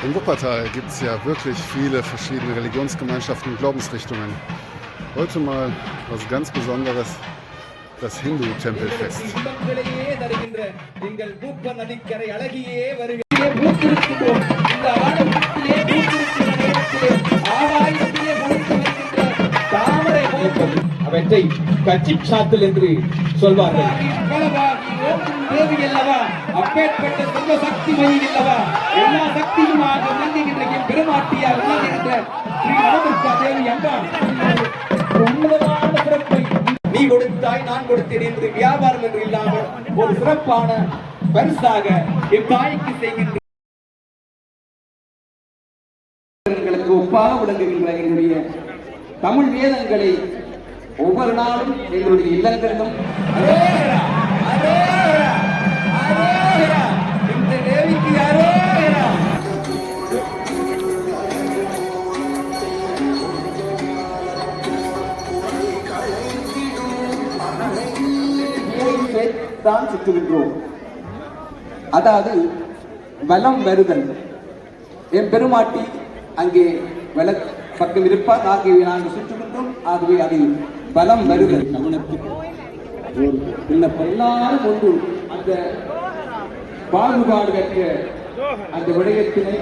In Wuppertal gibt es ja wirklich viele verschiedene Religionsgemeinschaften und Glaubensrichtungen. Heute mal was ganz Besonderes, das Hindu-Tempelfest. அவற்றை கச்சிப் சாத்தல் என்று சொல்வார்கள். அப்பேற்பட்ட சர்வ சக்தி மயி அல்லவா, எல்லா சக்தியுமாக விளங்குகின்ற என் பெருமாட்டியார் விளங்குகின்ற ஸ்ரீ வனதுர்கா தேவி அம்பாள் உன்னதமான சிறப்பை நீ கொடுத்தாய் நான் கொடுத்தேன் என்று வியாபாரம் என்று இல்லாமல் ஒரு சிறப்பான பரிசாக என் தாய்க்கு செய்கின்ற ஒப்பாக விளங்குகின்ற என்னுடைய தமிழ் வேதங்களை ஒவ்வொரு நாளும் எங்களுடைய இல்லங்களிலும் இந்த தேவிக்கு யாரோ தான் சுற்றுகின்றோம். அதாவது வலம் வருதல். என் பெருமாட்டி அங்கே வல பக்கம் இருப்பார், ஆகியவை நாங்கள் சுற்றுகின்றோம். ஆகவே அது பலம் வருதல் கவனத்துக்கு ஒரு எல்லாரும் ஒன்று அந்த பாகுபாடு பெற்ற அந்த விடயத்தினை